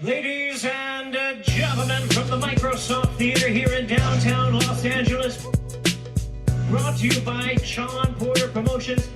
Ladies and gentlemen, from the Microsoft Theater here in downtown Los Angeles, brought to you by Shawn Porter Promotions,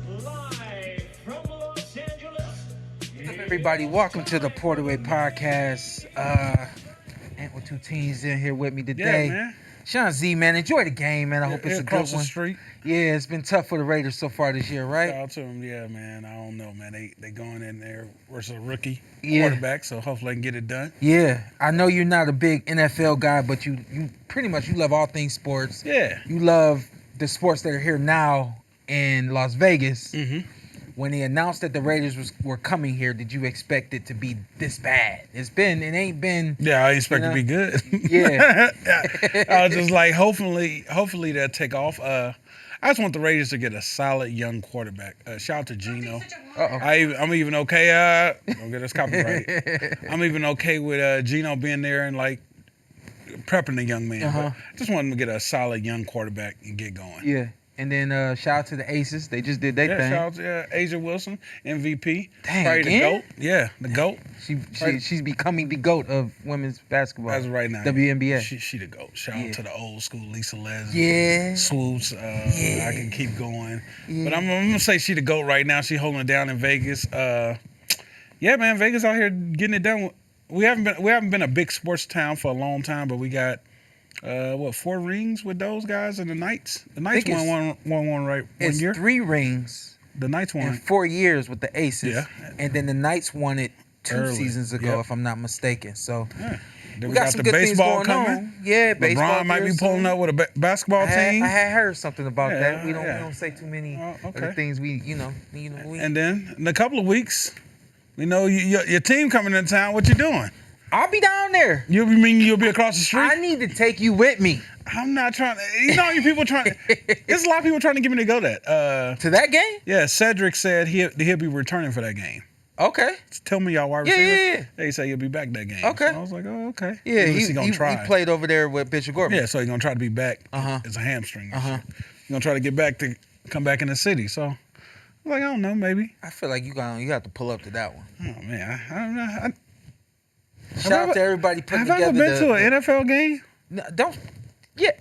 live from Los Angeles. What's up, everybody? Welcome to the PorterWay Podcast. Antt with two teams in here with me today. Yeah, man. Sean Z, man, enjoy the game, man. I hope it's a good across one. the street. Yeah, it's been tough for the Raiders so far this year, right? Shout out to them. Yeah, man. I don't know, man. They going in there versus a rookie Yeah. quarterback, so hopefully I can get it done. Yeah, I know you're not a big NFL guy, but you pretty much you love all things sports. Yeah. You love the sports that are here now in Las Vegas. Mm-hmm. When they announced that the Raiders were coming here, did you expect it to be this bad? It ain't been. Yeah, I expect it to be good. Yeah. I was just like, hopefully they'll take off. I just want the Raiders to get a solid young quarterback. Shout out to Gino. Uh-oh. I'm even okay. Don't get us copyrighted. I'm even okay with Gino being there and like prepping the young man. Uh-huh. But just want him to get a solid young quarterback and get going. Yeah. And then shout out to the Aces. They just did their thing. Shout out to Asia Wilson, MVP. Dang, probably the again? GOAT. Yeah, the GOAT. She's becoming the GOAT of women's basketball. As of right now. WNBA. She the GOAT. Shout out to the old school Lisa Les. Yeah. Swoops. Yeah. I can keep going. Yeah. But I'm going to say she the GOAT right now. She holding it down in Vegas. Yeah, man, Vegas out here getting it done. We haven't been a big sports town for a long time, but we got 4 rings with those guys and the Knights. The Knights won one right one year. It's 3 rings The Knights won in 4 years with the Aces. Yeah. And then the Knights won it 2 Early. seasons ago, Yep. if I'm not mistaken. So Yeah. Then we got some good things going on. Yeah, baseball. LeBron might be pulling up with a basketball team. I had heard something about Yeah, that. We yeah. don't say too many of okay. the things we. And then in a couple of weeks, we know your team coming into town. What you doing? I'll be down there. You mean you'll be across the street? I need to take you with me I'm not trying to. You know, you people trying. There's a lot of people trying to get me to go that. to that game. Yeah, Cedric said he'll be returning for that game. Okay. Tell me y'all wide Yeah, receiver. yeah, yeah. They say he'll be back that game. Okay. So I was like, oh, okay. Yeah, At least he gonna try. he played over there with Bishop Gorman. Yeah, so he's gonna try to be back. Uh-huh. It's a hamstring. Uh-huh. He's gonna try to get back to come back in the city. So I'm like, I don't know, maybe. I feel like you have to pull up to that one. Oh man, I don't know. Shout out to everybody putting Have I together. ever been to an NFL game? No, don't. Yeah,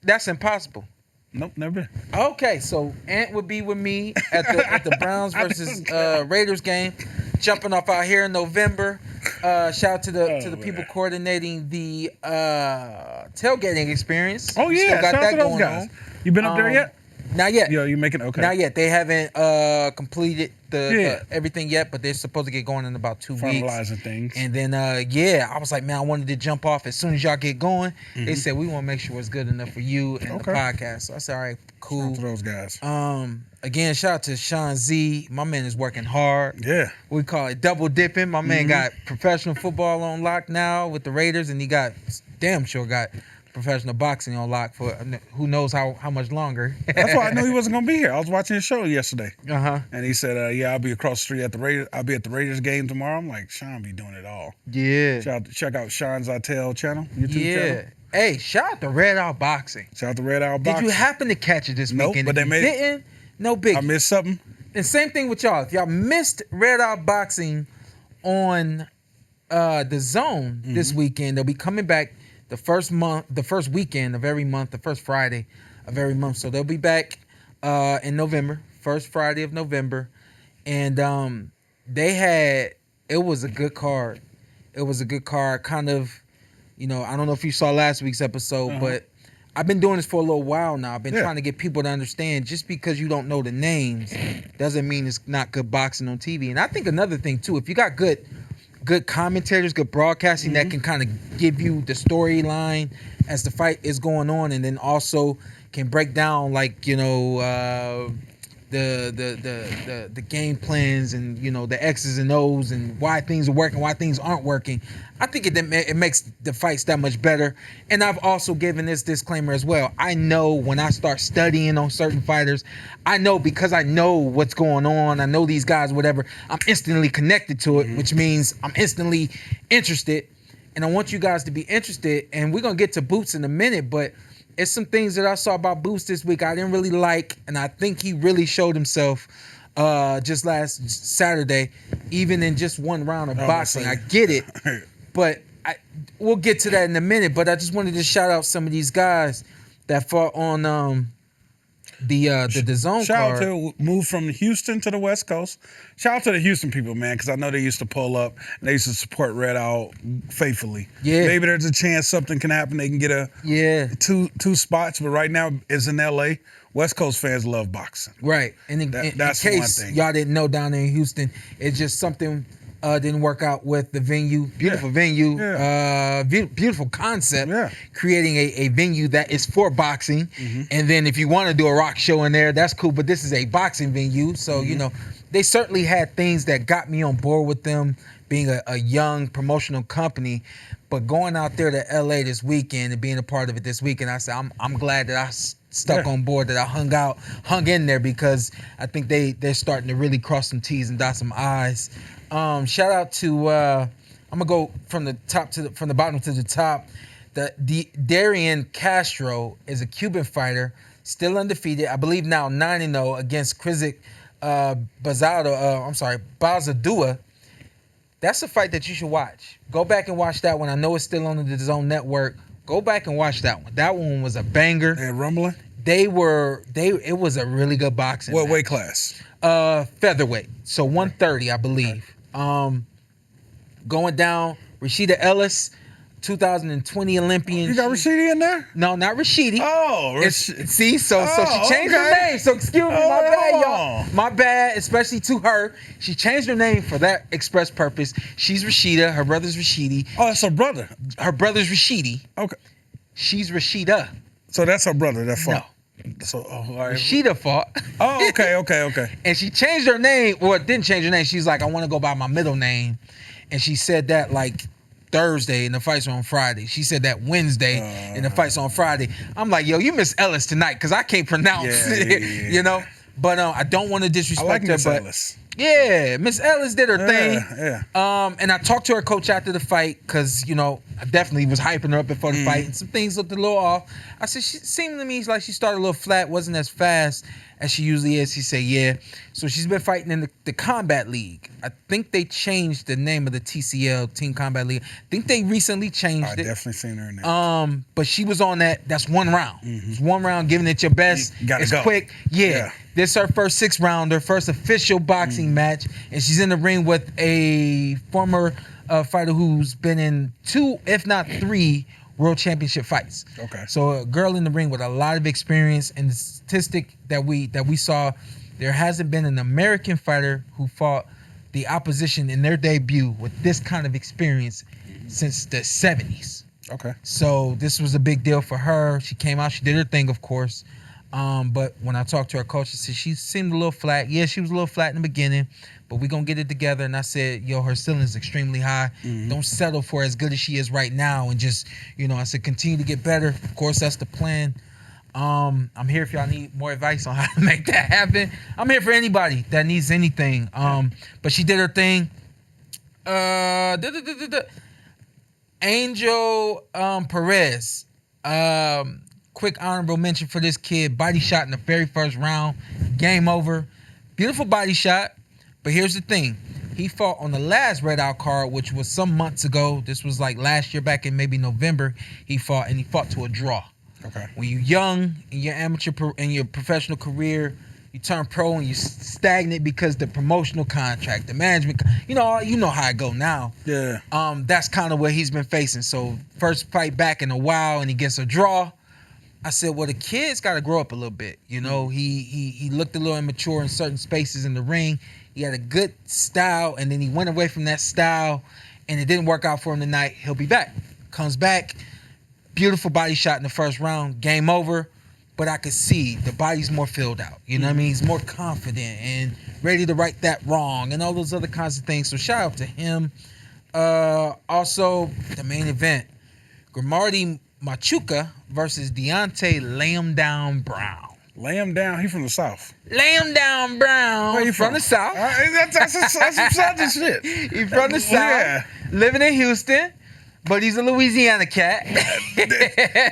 that's impossible. Nope, never been. Okay, so Antt would be with me at the Browns versus Raiders game, jumping off out here in November. Shout out to the people coordinating the tailgating experience. Oh We still yeah, got shout out that to those going guys. on. You been up there yet? Not yet. Yo, you making okay? Not yet. They haven't completed the everything yet, but they're supposed to get going in about 2 weeks. Finalizing things. And then, I was like, man, I wanted to jump off as soon as y'all get going. Mm-hmm. They said, we want to make sure it's good enough for you and the podcast. So I said, all right, Shout cool. out to those guys. Again, shout out to Sean Z. My man is working hard. Yeah. We call it double dipping. My man got professional football on lock now with the Raiders, and he got professional boxing on lock for who knows how much longer. That's why I knew he wasn't gonna be here. I was watching his show yesterday, Uh-huh. and he said, "Yeah, I'll be across the street at the Raiders. I'll be at the Raiders game tomorrow." I'm like, Sean be doing it all. Yeah. Check out Sean Zittel channel, YouTube Yeah. channel. Hey, shout out to Red Out Boxing. Shout out to Red Owl Did Boxing. you happen to catch it this Nope, weekend? but If they made you it. didn't, no big. I missed something. And same thing with y'all. If y'all missed Red Out Boxing on the Zone this weekend, they'll be coming back the first weekend of every month, the first Friday of every month. So they'll be back in November, first Friday of November. And it was a good card. It was a good card. Kind of, I don't know if you saw last week's episode, but I've been doing this for a little while now. I've been trying to get people to understand just because you don't know the names doesn't mean it's not good boxing on TV. And I think another thing too, if you got good commentators, good broadcasting that can kind of give you the storyline as the fight is going on, and then also can break down the game plans and the X's and O's and why things are working, why things aren't working. I think it makes the fights that much better. And I've also given this disclaimer as well. I know when I start studying on certain fighters, I know because I know what's going on, I know these guys, whatever, I'm instantly connected to it, which means I'm instantly interested. And I want you guys to be interested. And we're going to get to Boots in a minute, but it's some things that I saw about Boots this week I didn't really like, and I think he really showed himself just last Saturday, even in just one round of boxing. I saying. get it, but we'll get to that in a minute. But I just wanted to shout out some of these guys that fought on the DAZN Shout out card. to move from Houston to the West Coast. Shout out to the Houston people, man, because I know they used to pull up and they used to support Red Out faithfully. Yeah. Maybe there's a chance something can happen. They can get two spots, but right now it's in LA. West Coast fans love boxing. Right. And in That's case one thing. y'all didn't know, down there in Houston, it's just something didn't work out with the venue. Beautiful venue. Beautiful concept. Yeah. Creating a venue that is for boxing. And then if you want to do a rock show in there, that's cool. But this is a boxing venue. So, you know, they certainly had things that got me on board with them being a young promotional company. But going out there to LA this weekend and being a part of it this weekend, I said, I'm glad that I stuck on board, that I hung in there, because I think they're starting to really cross some T's and dot some I's. Shout out to I'm gonna go from the bottom to the top. The Darien Castro is a Cuban fighter, still undefeated. I believe now 9-0 against Krizik Bazadua. That's a fight that you should watch. Go back and watch that one. I know it's still on the DAZN network. Go back and watch that one. That one was a banger. And rumbling? It was a really good boxing What match. weight class? Featherweight. So 130, I believe. Going down, Rashida Ellis, 2020 Olympian. You got Rashidi in there? No, not Rashidi. Oh, See, so she changed her name. So excuse me, my bad, y'all. My bad, especially to her. She changed her name for that express purpose. She's Rashida. Her brother's Rashidi. Oh, that's her brother. Her brother's Rashidi. Okay. She's Rashida. So that's her brother that fought. No. So, all right. Rashida fought. Oh, okay. And she changed her name. Well, didn't change her name. She's like, I want to go by my middle name. And she said that like Thursday and the fight's on Friday. She said that Wednesday and the fight's on Friday. I'm like, yo, you Miss Ellis tonight, because I can't pronounce it, you know? But I don't want to disrespect I like her. Miss but Ellis. Yeah, Miss Ellis did her thing. Yeah. And I talked to her coach after the fight, because, you know, I definitely was hyping her up before the fight, and some things looked a little off. I said, she seemed to me like she started a little flat, wasn't as fast as she usually is. He said, yeah. So she's been fighting in the Combat League. I think they changed the name of the TCL, Team Combat League. I think they recently changed it. I definitely seen her in there. But she was on that's one round. It's one round, giving it your best. You gotta it's go. quick. Yeah. This is her first 6-rounder, first official boxing match, and she's in the ring with a former fighter who's been in 2, if not 3, world championship fights. Okay. So a girl in the ring with a lot of experience, and the statistic that we saw, there hasn't been an American fighter who fought the opposition in their debut with this kind of experience since the 70s. Okay. So this was a big deal for her. She came out, she did her thing, of course. But when I talked to her coach, she said she seemed a little flat. Yeah, she was a little flat in the beginning, but we're going to get it together. And I said, yo, her ceiling is extremely high. Don't settle for as good as she is right now. And just, you know, I said, continue to get better. Of course, that's the plan. I'm here if y'all need more advice on how to make that happen. I'm here for anybody that needs anything. But she did her thing. Angel Perez. Quick honorable mention for this kid. Body shot in the very first round. Game over. Beautiful body shot. But here's the thing. He fought on the last Red Out card, which was some months ago. This was like last year, back in maybe November. He fought to a draw. Okay. When you're young in your in your professional career, you turn pro and you're stagnant because the promotional contract, the management, you know how it go now. Yeah. That's kind of what he's been facing. So first fight back in a while, and he gets a draw. I said, well, the kid's got to grow up a little bit. You know, he looked a little immature in certain spaces in the ring. He had a good style, and then he went away from that style, and it didn't work out for him tonight. He'll be back. Comes back. Beautiful body shot in the first round. Game over. But I could see the body's more filled out. You know what I mean? He's more confident and ready to right that wrong and all those other kinds of things. So shout out to him. Also, the main event. Grimaldi Machuca versus Deontay Lamb Down Brown. Lay him down. He from the South. Lamb Down Brown. Where you from the South. That's some Southern shit. He from the South. Yeah. Living in Houston. but he's a Louisiana cat.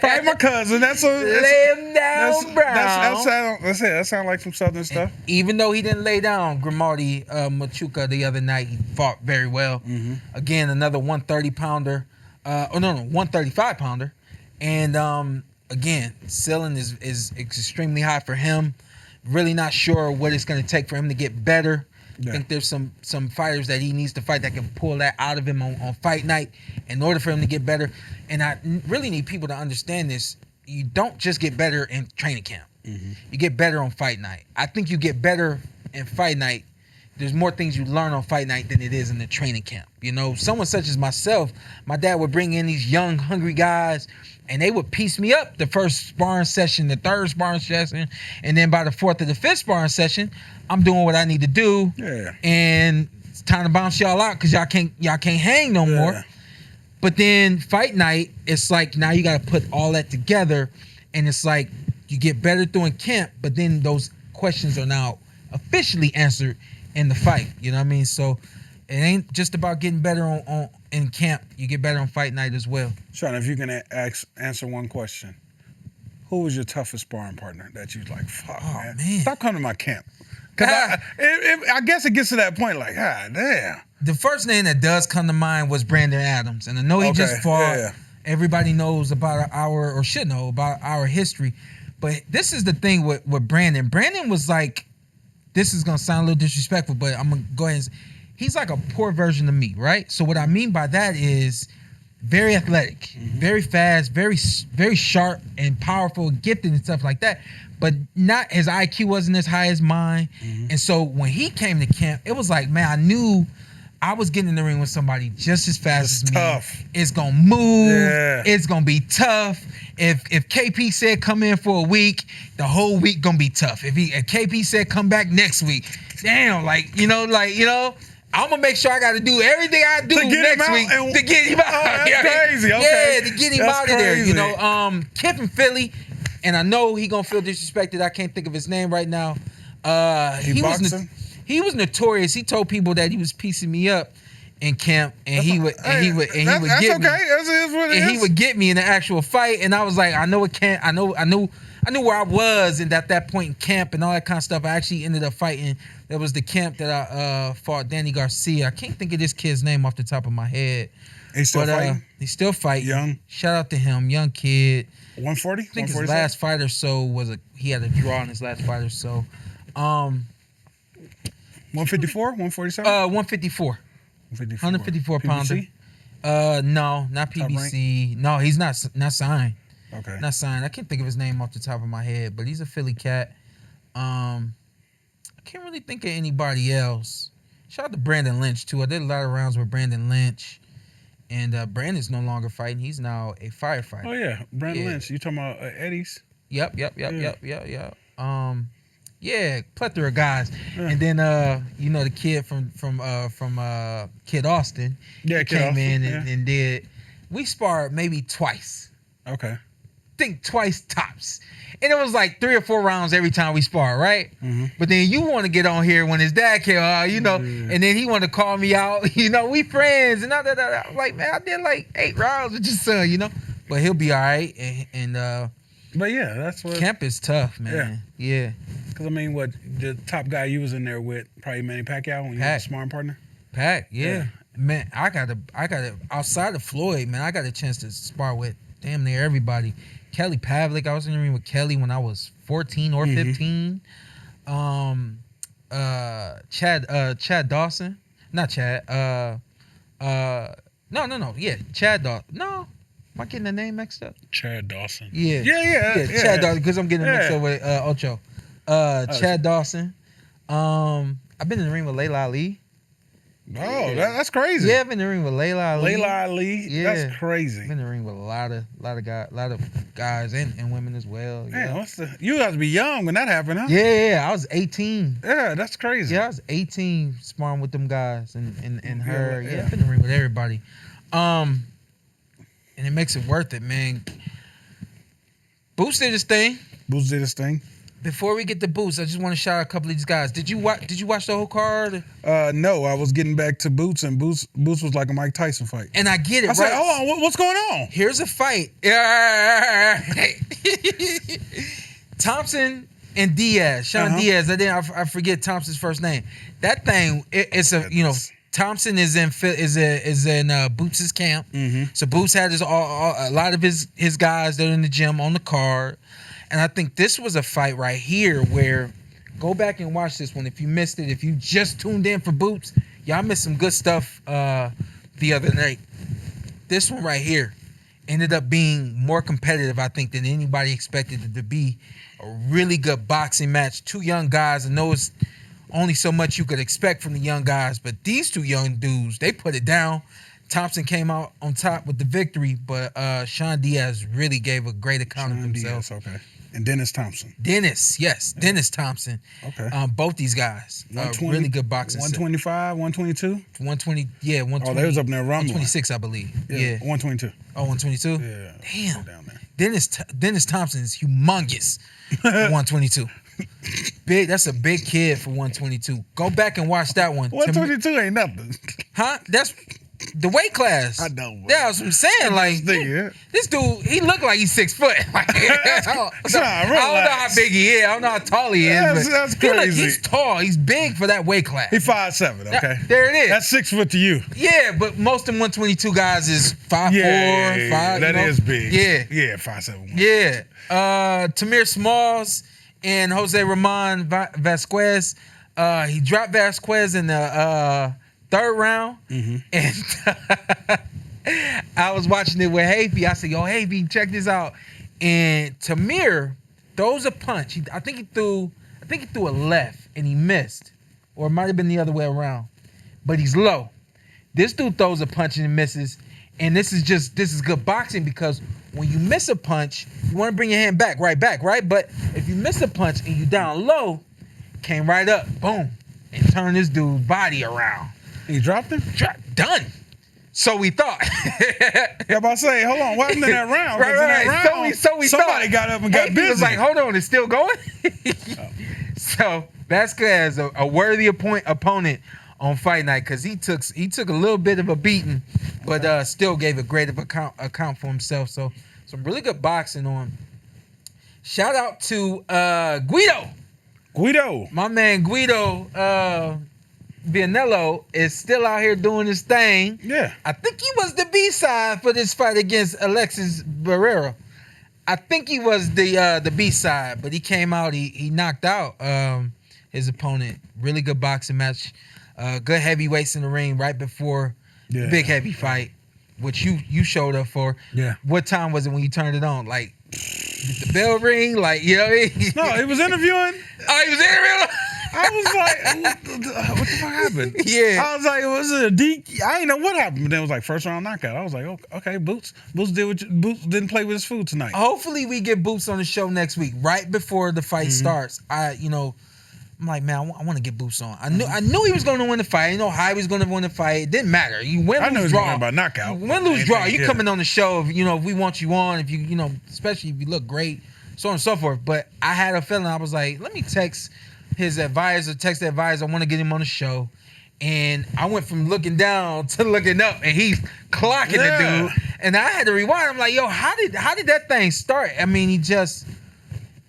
Probably my cousin. Lay him down, Brown. That's it. That sounds like some Southern stuff. Even though he didn't lay down Grimaldi Machuca the other night, he fought very well. Mm-hmm. Again, another 130-pounder. 135-pounder. And again, ceiling is extremely high for him. Really not sure what it's going to take for him to get better. I think there's some fighters that he needs to fight that can pull that out of him on fight night in order for him to get better. And I really need people to understand this. You don't just get better in training camp. Mm-hmm. You get better on fight night. I think you get better in fight night. There's more things you learn on fight night than it is in the training camp. You know, someone such as myself, my dad would bring in these young, hungry guys, and they would piece me up the first sparring session, the third sparring session, and then by the fourth or the fifth sparring session, I'm doing what I need to do. Yeah. And it's time to bounce y'all out because y'all can't hang no more. But then fight night, it's like now you got to put all that together, and it's like you get better doing camp, but then those questions are now officially answered in the fight. You know what I mean? So it ain't just about getting better on in camp. You get better on fight night as well. Shawn, if you can answer one question, who was your toughest sparring partner that you like, fuck, man, stop coming to my camp? Because I guess it gets to that point like, damn. The first name that does come to mind was Brandon Adams. And I know he just fought. Yeah. Everybody knows about or should know about our history. But this is the thing with Brandon. Brandon was like, this is going to sound a little disrespectful, but I'm going to go ahead and say, he's like a poor version of me, right? So what I mean by that is very athletic, very fast, very very sharp and powerful, gifted and stuff like that. But not his IQ wasn't as high as mine. And so when he came to camp, it was like, man, I knew I was getting in the ring with somebody just as fast as me. Tough. It's gonna move. Yeah. It's gonna be tough. If KP said come in for a week, the whole week gonna be tough. If KP said come back next week, damn, I'm gonna make sure I got to do everything I do next week to get him out. Oh, that's crazy. Okay. Yeah, to get him out of there. You know, Kip in Philly, and I know he gonna feel disrespected. I can't think of his name right now. He was notorious. He told people that he was piecing me up in camp, and he would get me. And he would get me in the actual fight, and I was like, I knew where I was, and at that point in camp and all that kind of stuff. I actually ended up fighting. That was the camp that I fought Danny Garcia. I can't think of this kid's name off the top of my head. He's still fighting? He's still fighting. Young? Shout out to him. Young kid. 140? I think his last fight or so he had a draw in his last fight or so. 154? 147? 154. 154 pounder. No, not PBC. No, he's not signed. Okay. Not signed. I can't think of his name off the top of my head, but he's a Philly cat. I can't really think of anybody else. Shout out to Brandon Lynch too. I did a lot of rounds with Brandon Lynch, and Brandon's no longer fighting. He's now a firefighter. Oh yeah, Brandon Lynch. You talking about Eddie's? Yep. Yeah, plethora of guys, and then the kid from Kid Austin. Yeah, came in and did. We sparred maybe twice. Okay. Think twice tops. And it was like 3 or 4 rounds every time we spar, right? Mm-hmm. But then you want to get on here when his dad came out, and then he wanted to call me out, we friends, and I was like, man, I did like 8 rounds with your son, But he'll be all right, and but yeah, that's what camp is tough, man. Yeah. Because what the top guy you was in there with, probably Manny Pacquiao when you were a sparring partner? Pac, yeah. Man, I got outside of Floyd, man, I got a chance to spar with damn near everybody. Kelly Pavlik, I was in the ring with Kelly when I was 14 or 15. Chad Dawson. Not Chad. No. Yeah, Chad Dawson. No. Am I getting the name mixed up? Chad Dawson. Yeah. Yeah. Chad Dawson, because I'm getting it mixed up with Ocho. Chad Dawson. I've been in the ring with Layla Ali. Oh, that's crazy. Yeah, I've been in the ring with Layla Ali. Layla Ali, yeah. That's crazy. I've been in the ring with a lot of guys and women as well. Man, you have to be young when that happened, huh? Yeah, I was 18. Yeah, that's crazy. Yeah, I was 18 sparring with them guys and her. Yeah, I've been in the ring with everybody. And it makes it worth it, man. Boots did his thing. Before we get to Boots, I just want to shout out a couple of these guys. Did you watch the whole card? No, I was getting back to Boots, and Boots was like a Mike Tyson fight. And I get it. I was like, hold on, what's going on? Here's a fight. Thompson and Diaz, Shawn Diaz. I forget Thompson's first name. That thing, it's a Thompson is in Boots' camp. Mm-hmm. So Boots had a lot of his guys that are in the gym on the card. And I think this was a fight right here where, go back and watch this one if you missed it. If you just tuned in for Boots, y'all missed some good stuff the other night. This one right here ended up being more competitive, I think, than anybody expected it to be. A really good boxing match. Two young guys. I know it's only so much you could expect from the young guys, but these two young dudes, they put it down. Thompson came out on top with the victory, but Shawn Diaz really gave a great account of himself. Diaz, okay. And Dennis Thompson. Dennis Thompson. Okay. Both these guys. Really good boxing. 125, 122? 120, yeah. 120, oh, they was up in there rumbling. 126, I believe. Yeah. 122. Oh, 122? Yeah. Damn. Down there. Dennis Thompson is humongous for 122. Big. That's a big kid for 122. Go back and watch that one. 122 ain't nothing. Huh? That's the weight class. I know. Bro. That's what I'm saying. Like, this dude, he look like he's 6 foot. Like, I don't know how big he is. I don't know how tall he is. That's crazy. He's tall. He's big for that weight class. He's 5'7", okay? There it is. That's 6 foot to you. Yeah, but most of them 122 guys is 5'4", yeah, 5. That is big. Yeah. Yeah, 5'7". Yeah. Tamir Smalls and Jose Ramon Vasquez. He dropped Vasquez in the third round, and I was watching it with Hafey. I said, "Yo, Hafey, check this out." And Tamir throws a punch. I think he threw a left and he missed, or it might have been the other way around. But he's low. This dude throws a punch and misses, and this is good boxing because when you miss a punch, you want to bring your hand back, right? But if you miss a punch and you down low, came right up, boom, and turned this dude's body around. He dropped him? Done. So we thought. Yeah, but I say, hold on, what happened in that round? Right. In that round, so we somebody thought. got up and got busy. He was like, hold on, it's still going? So Vasquez, a worthy opponent on fight night, because he took a little bit of a beating, but still gave a great account for himself. So some really good boxing on. Shout out to Guido. My man Guido Canelo is still out here doing his thing. Yeah. I think he was the B-side for this fight against Alexis Barrera. I think he was the B-side, but he came out, he knocked out his opponent. Really good boxing match. Good heavyweights in the ring right before the big heavy fight, which you showed up for. Yeah. What time was it when you turned it on? Like, did the bell ring? Like, you know what I mean? No, he was interviewing. Oh, he was interviewing? I was like, what the fuck happened? Yeah. I was like, was it a D? I didn't know what happened, but then it was like first round knockout. I was like, okay, Boots didn't play with his food tonight. Hopefully we get Boots on the show next week, right before the fight starts. I'm like, man, I want to get Boots on. I knew he was going to win the fight. I know how he was going to win the fight. It didn't matter. You win, I knew lose, he was draw. going by knockout. Win, lose, draw. You coming on the show. If we want you on. If you especially if you look great, so on and so forth. But I had a feeling. I was like, let me text his advisor. Text the advisor. I want to get him on the show. And I went from looking down to looking up, and he's clocking the dude. And I had to rewind. I'm like, yo, how did that thing start? I mean,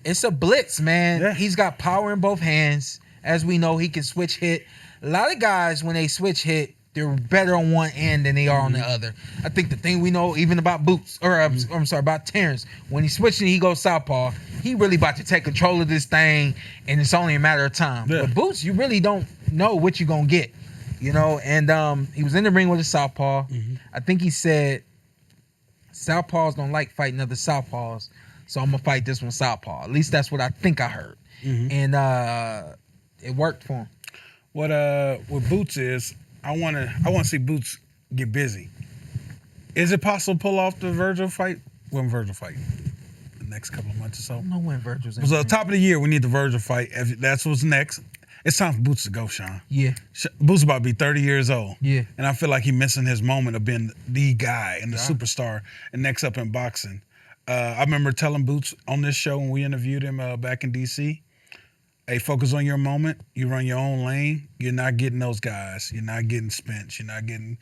it's a blitz, man. Yeah. He's got power in both hands. As we know, he can switch hit. A lot of guys, when they switch hit, they're better on one end than they are on the other. I think the thing we know even about Boots, or I'm sorry, about Terrence, when he's switching, he goes southpaw. He really about to take control of this thing, and it's only a matter of time. Yeah. But Boots, you really don't know what you're going to get, And he was in the ring with a southpaw. I think he said, southpaws don't like fighting other southpaws, so I'm going to fight this one southpaw. At least that's what I think I heard. And it worked for him. What Boots is, I want to see Boots get busy. Is it possible to pull off the Virgil fight? When Virgil fight? The next couple of months or so? I don't know when Virgil's in. So at the top of the year, we need the Virgil fight. If that's what's next. It's time for Boots to go, Sean. Yeah. Boots about to be 30 years old. Yeah. And I feel like he's missing his moment of being the guy and the superstar and next up in boxing. I remember telling Boots on this show when we interviewed him back in DC, hey, focus on your moment. You run your own lane. You're not getting those guys. You're not getting Spence. You're not getting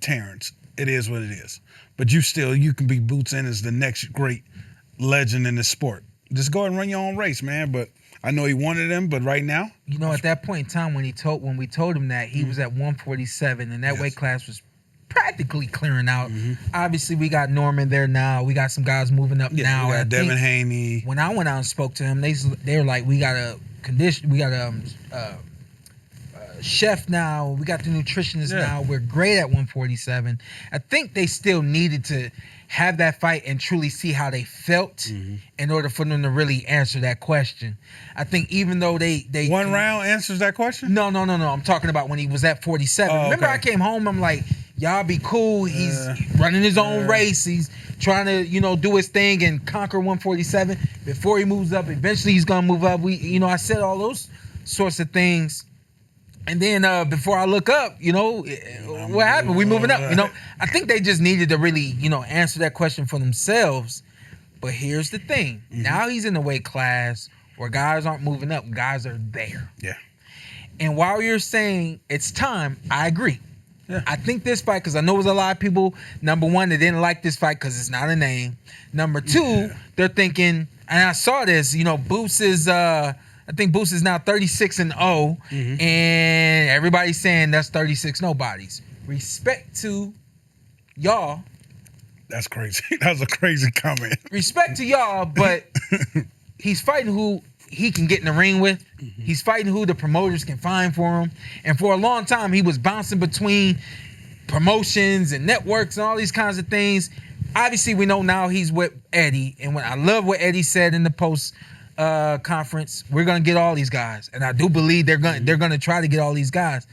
Terrence. It is what it is. But you can be Boots Ennis, the next great legend in the sport. Just go and run your own race, man. But I know he wanted him, but right now, at that point in time when we told him that, he was at 147, and that weight class was practically clearing out. Obviously, we got Norman there now. We got some guys moving up now. We got Devin Haney. When I went out and spoke to him, they were like, we got a chef now. We got the nutritionist now. We're great at 147. I think they still needed to have that fight and truly see how they felt in order for them to really answer that question. I think even though they one round answers that question? No. I'm talking about when he was at 47. Remember, I came home, I'm like, y'all be cool. He's running his own race. He's trying to, do his thing and conquer 147 before he moves up. Eventually, he's gonna move up. I said all those sorts of things. And then before I look up, what happened? We moving up. I think they just needed to really, answer that question for themselves. But here's the thing. Now he's in the weight class where guys aren't moving up. Guys are there. Yeah. And while you're saying it's time, I agree. Yeah. I think this fight, because I know there's a lot of people, number one, that didn't like this fight because it's not a name. Number two, they're thinking, and I saw this, Boots is... I think Boots is now 36-0, and everybody's saying that's 36 nobodies. Respect to y'all. That's crazy. That was a crazy comment. Respect to y'all, but he's fighting who he can get in the ring with. He's fighting who the promoters can find for him. And for a long time, he was bouncing between promotions and networks and all these kinds of things. Obviously, we know now he's with Eddie, and I love what Eddie said in the post conference. We're gonna get all these guys, and I do believe they're gonna try to get all these guys,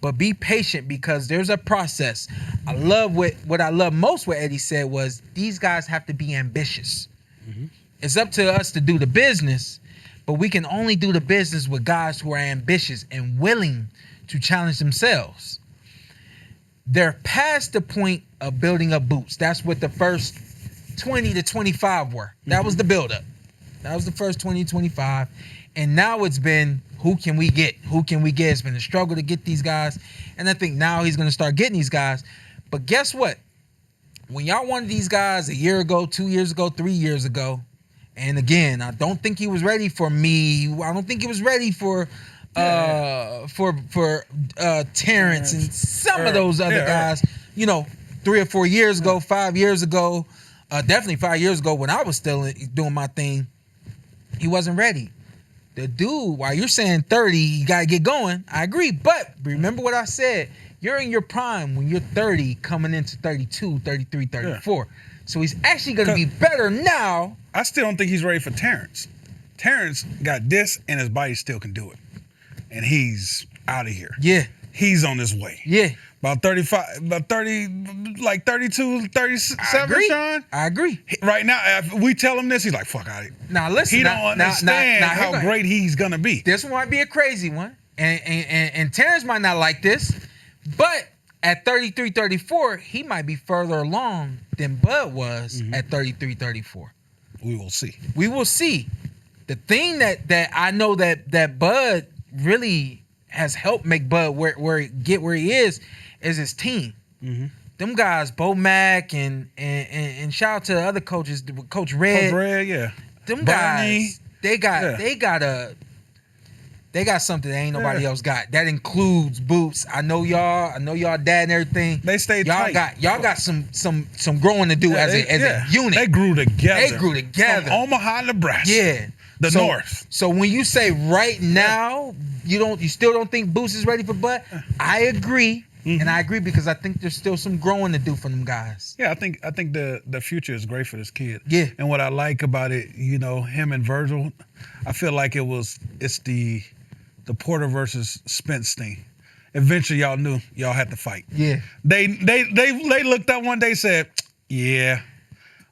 but be patient because there's a process. I love what I love most what Eddie said was these guys have to be ambitious. It's up to us to do the business, but we can only do the business with guys who are ambitious and willing to challenge themselves. They're past the point of building up Boots. That's what the first 20 to 25 were. That was the buildup. That was the first 20, 25. And now it's been, who can we get? Who can we get? It's been a struggle to get these guys. And I think now he's going to start getting these guys. But guess what? When y'all wanted these guys a year ago, 2 years ago, 3 years ago, and again, I don't think he was ready for me. I don't think he was ready for Terrence and some of those other guys. 3 or 4 years ago, 5 years ago, definitely 5 years ago when I was still doing my thing. He wasn't ready. The dude, while you're saying 30, you got to get going. I agree. But remember what I said. You're in your prime when you're 30 coming into 32, 33, 34. Yeah. So he's actually going to be better now. I still don't think he's ready for Terrence. Terrence got this and his body still can do it. And he's out of here. Yeah. He's on his way. Yeah. About 35, about 30, like 32, 37, Sean? I agree. Right now, if we tell him this, he's like, fuck out of here. Now, listen. He don't understand how great he's going to be. This one might be a crazy one. And Terrence might not like this. But at 33, 34, he might be further along than Bud was at 33, 34. We will see. We will see. The thing that I know that Bud really has helped make Bud where he is his team. Them guys, Bo Mack and shout out to the other coaches, Coach Red. Coach Red, yeah. Them guys, they got something that ain't nobody else got. That includes Boots. I know y'all dad and everything. They stayed tight. Y'all got some growing to do as a unit. They grew together. From Omaha, Nebraska. Yeah. North. So when you say right now, you still don't think Boots is ready for Bud? I agree. And I agree because I think there's still some growing to do for them guys. Yeah, I think the future is great for this kid. Yeah. And what I like about it, him and Virgil, I feel like it's the Porter versus Spence thing. Eventually y'all knew y'all had to fight. Yeah. They looked up one day, said, yeah,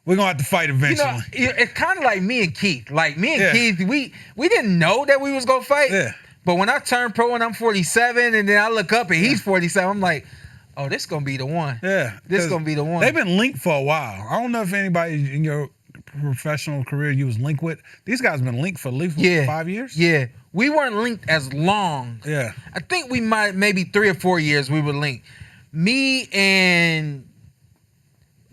we're gonna have to fight eventually. It's kind of like me and Keith. Like me and Keith, we didn't know that we was gonna fight. Yeah. But when I turned pro and I'm 47, and then I look up and he's 47, I'm like, Oh, this gonna be the one. Yeah. This gonna be the one. They've been linked for a while. I don't know if anybody in your professional career you was linked with. These guys been linked for at least 5 years. Yeah. We weren't linked as long. Yeah. I think we might maybe 3 or 4 years we were linked. Me and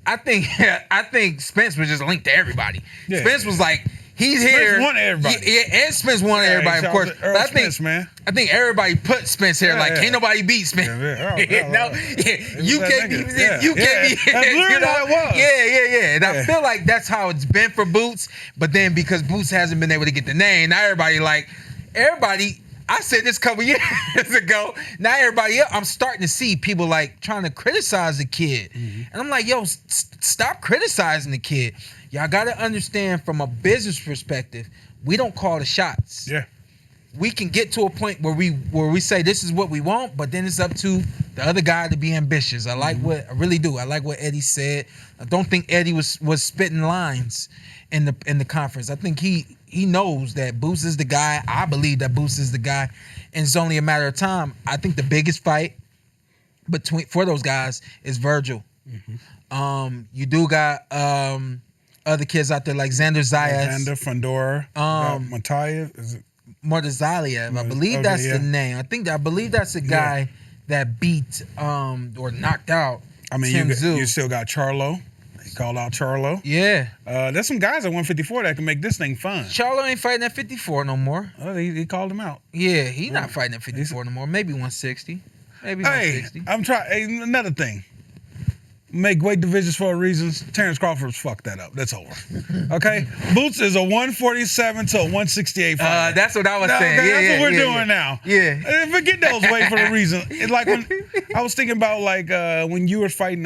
I think Spence was just linked to everybody. Yeah. Spence was like, he's here. Spence wanted everybody. Yeah, and Spence wanted everybody, of course. But I think everybody put Spence here. Can't nobody beat Spence. You can't beat Spence. You can't beat. That's literally how it was. Yeah. And I feel like that's how it's been for Boots. But then because Boots hasn't been able to get the name, now everybody. I said this a couple years ago. Now everybody else, I'm starting to see people like trying to criticize the kid. Mm-hmm. And I'm like, yo, stop criticizing the kid. Y'all got to understand from a business perspective, we don't call the shots. Yeah. We can get to a point where we say this is what we want, but then it's up to the other guy to be ambitious. I really do. I like what Eddie said. I don't think Eddie was spitting lines in the conference. I think he knows that Boots is the guy. I believe that Boots is the guy, and it's only a matter of time. I think the biggest fight for those guys is Virgil. Mm-hmm. You do got other kids out there like Xander Zayas, Fundora, Mataya. Is it Mordazaliev? I believe that's the name. I believe that's the guy that beat or knocked out. I mean, you still got Charlo. He called out Charlo. Yeah. There's some guys at 154 that can make this thing fun. Charlo ain't fighting at 54 no more. Oh, he called him out. Yeah, he's not fighting at 54 no more. Maybe 160. Maybe 160. I'm trying. Hey, another thing. Make weight divisions for a reason. Terrence Crawford's fucked that up. That's over. Okay? Boots is a 147 to a 168 fighter. That's what I was saying. Okay, that's what we're doing now. Yeah. Forget those weight for a reason. It's like when I was thinking about when you were fighting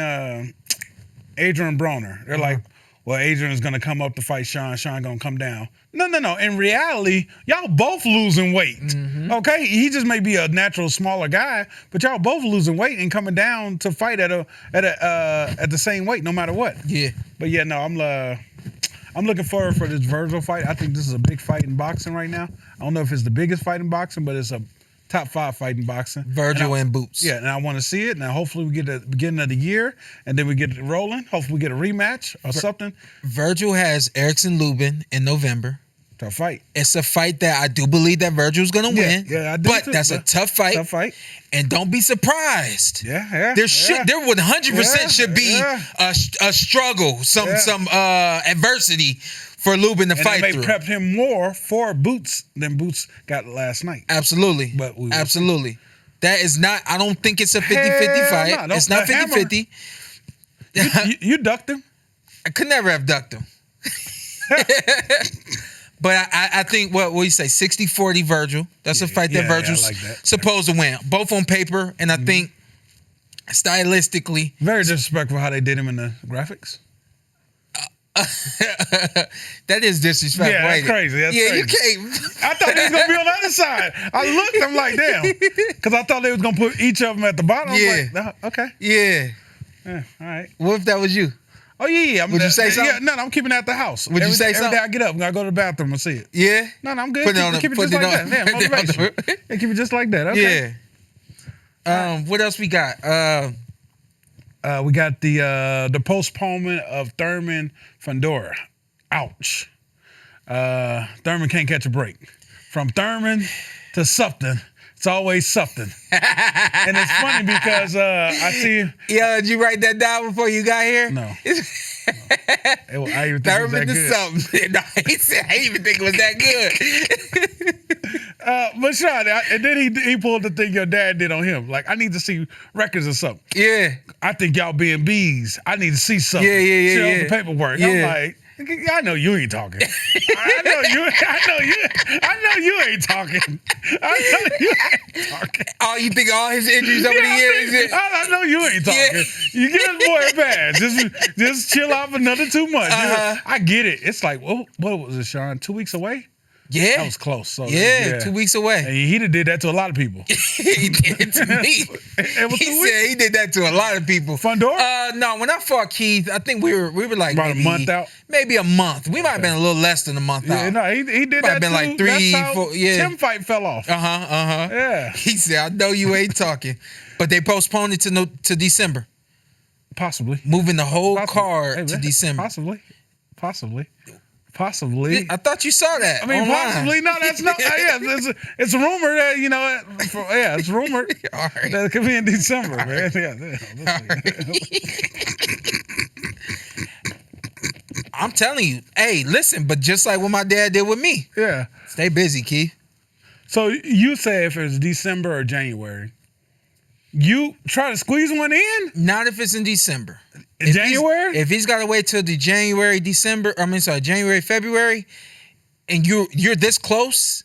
Adrian Broner. They're like, well, Adrian's going to come up to fight Shawn. Shawn going to come down. No. In reality, y'all both losing weight. Mm-hmm. Okay? He just may be a natural smaller guy, but y'all both losing weight and coming down to fight at the same weight no matter what. Yeah. But yeah, no, I'm looking forward for this Virgil fight. I think this is a big fight in boxing right now. I don't know if it's the biggest fight in boxing, but it's a top 5 fight in boxing. Virgil and Boots. Yeah, and I want to see it. Now, hopefully, we get at the beginning of the year, and then we get it rolling. Hopefully, we get a rematch or something. Virgil has Erickson Lubin in November. Tough fight. It's a fight that I do believe that Virgil's going to win. Yeah, I do but too, that's a tough fight. Tough fight. And don't be surprised. Yeah. There 100% should be a struggle, some adversity for Lubin to fight through. And they prepped him more for Boots than Boots got last night. Absolutely. But absolutely. That is not, I don't think it's a 50-50 fight. It's not 50-50. You ducked him? I could never have ducked him. But I think, what you say, 60-40 Virgil. That's a fight that Virgil's supposed to win. Both on paper, and I think stylistically. Very disrespectful how they did him in the graphics. That is disrespectful. Yeah, that's crazy. That's crazy. You can't. I thought they was going to be on the other side. I looked, I'm like, damn. Because I thought they was going to put each of them at the bottom. Yeah. I'm like, okay. Yeah. All right. What if that was you? Oh, yeah. Would you say something? Yeah, no, I'm keeping it at the house. Would you say something? Every day I get up, I'm going to go to the bathroom and see it. Yeah? No, I'm good. Keep it just like that. Yeah, motivation. Keep it just like that. Okay. Yeah. What else we got? We got the postponement of Thurman Fundora. Ouch. Thurman can't catch a break. From Thurman to something, it's always something. And it's funny because I see. Yeah, did you write that down before you got here? No. I even think Thurman it was that to something. No, he said, I didn't even think it was that good. But Sean, and then he pulled the thing your dad did on him. Like, I need to see records or something. Yeah. I think y'all being bees. I need to see something. Yeah. Show the paperwork. Yeah. I'm like, I know you ain't talking. I know you ain't talking. Oh, you think all his injuries over the years? I know you ain't talking. Yeah. You get this boy a pass. Just chill out for another 2 months. I get it. It's like, what was it, Sean? 2 weeks away? Yeah. That was close. So, 2 weeks away. And he did that to a lot of people. He did it to me. He said he did that to a lot of people. Fundora? No, when I fought Keith, I think we were like about a month out. Maybe a month. We might have been a little less than a month out. No, he did might that. Might have been like 3, 4. Yeah. Tim fight fell off. Yeah. Yeah. He said, I know you ain't talking. But they postponed it to December. Possibly. Moving the whole card to December. Possibly. I thought you saw that. I mean, online. possibly. No, that's not. Yeah, it's a rumor that it's rumored right. that it could be in December, man. I'm telling you, hey, listen, but just like what my dad did with me. Yeah. Stay busy, Keith. So you say if it's December or January, you try to squeeze one in? Not if it's in December. January? If he's got to wait till the January, February, and you're this close,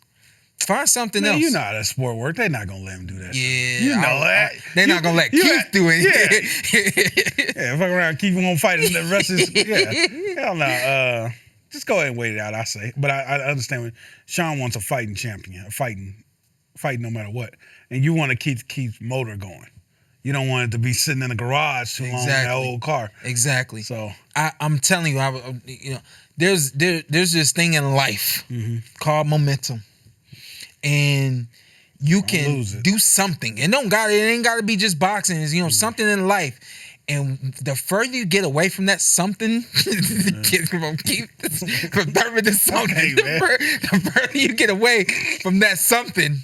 find something else. You know how that sport work. They're not gonna let him do that. Yeah, you know that. They're not gonna let Keith do it. Yeah, fuck around, Keith won't fight the rest of his. Yeah, hell no. Just go ahead and wait it out. I say, but I understand when Shawn wants a fighting champion, fighting no matter what, and you want to keep Keith's motor going. You don't want it to be sitting in the garage too long in that old car. Exactly. So I'm telling you, there's this thing in life called momentum, and you can do something. It ain't got to be just boxing. It's something in life, and the further you get away from that something, from Thurman to something, the further you get away from that something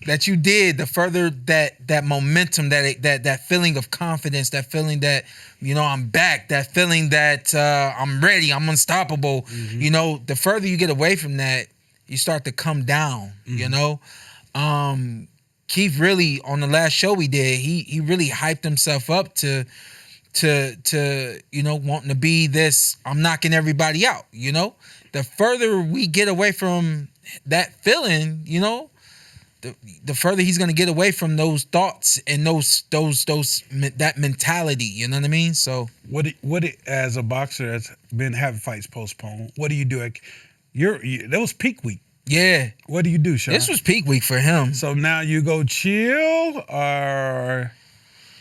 that you did, the further that momentum, that feeling of confidence, that feeling that I'm back, that feeling that I'm ready, I'm unstoppable. The further you get away from that, you start to come down. Keith really, on the last show we did, he really hyped himself up to wanting to be this. I'm knocking everybody out. The further we get away from that feeling, the further he's gonna get away from those thoughts and that mentality. You know what I mean? So what as a boxer that's been having fights postponed, what do you do? That was peak week. Yeah. What do you do, Shawn? This was peak week for him. So now you go chill, or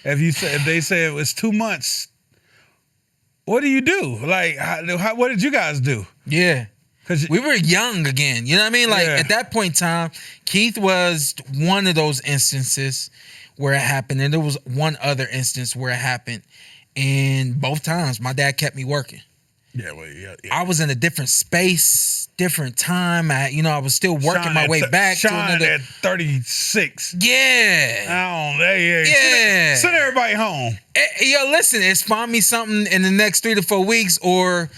if they say it was 2 months, what do you do? Like, what did you guys do? Yeah. We were young again. You know what I mean? Like, at that point in time, Keith was one of those instances where it happened. And there was one other instance where it happened. And both times, my dad kept me working. Yeah, well, yeah. I was in a different space, different time. I was still working Shawn my way back Shawn to another. At 36. Yeah. Yeah. Send everybody home. Yo, listen, it's find me something in the next 3 to 4 weeks, or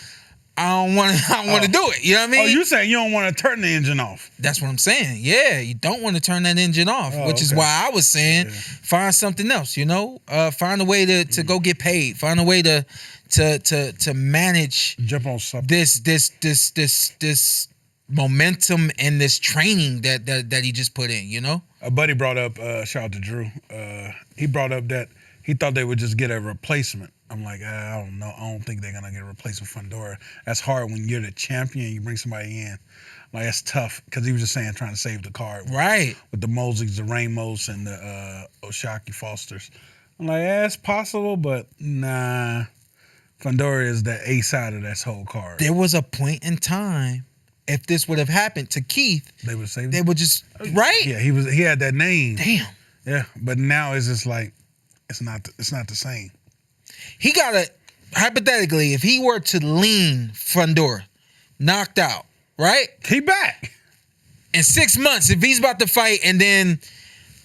I don't want to do it. You know what I mean? Oh, you saying you don't want to turn the engine off? That's what I'm saying. Yeah, you don't want to turn that engine off, which is why I was saying find something else. Find a way to go get paid. Find a way to manage. Jump on something. This momentum and this training that he just put in. A buddy brought up. Shout out to Drew. He brought up that he thought they would just get a replacement. I'm like, I don't know. I don't think they're gonna get a replacement Fundora. That's hard when you're the champion. You bring somebody in, like that's tough. Because he was just saying trying to save the card, right? With the Mosleys, the Ramos, and the Oshaki Fosters. I'm like, it's possible, but nah. Fundora is the A side of this whole card. There was a point in time, if this would have happened to Keith, they would save. They would just right. Yeah, he had that name. Damn. Yeah, but now it's just like it's not the same. He got hypothetically, if he were to lean Fundora, knocked out, right? He back. In 6 months, if he's about to fight, and then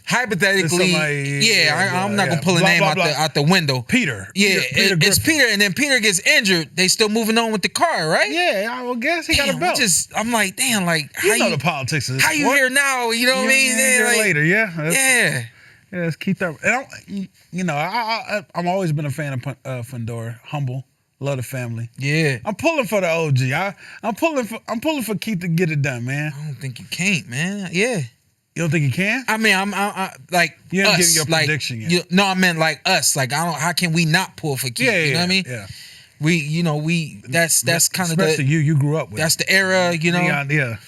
hypothetically, I'm not gonna pull a name out the window. Peter. It's Peter, and then Peter gets injured. They still moving on with the car, right? Yeah, I would guess he got a belt. I'm like, damn, like how the politics of this. How you here now? You know what I mean? Later, yeah. Yeah, let's keep that. I'm always been a fan of Fundora. Humble, love the family. Yeah, I'm pulling for the OG. I'm pulling for Keith to get it done, man. I don't think you can't, man. Yeah. You don't think you can? I mean, I'm like you haven't us, given your prediction yet. I meant like us. Like how can we not pull for Keith? You know what I mean? Yeah. We that's kind of especially you grew up with. That's the era, Yeah.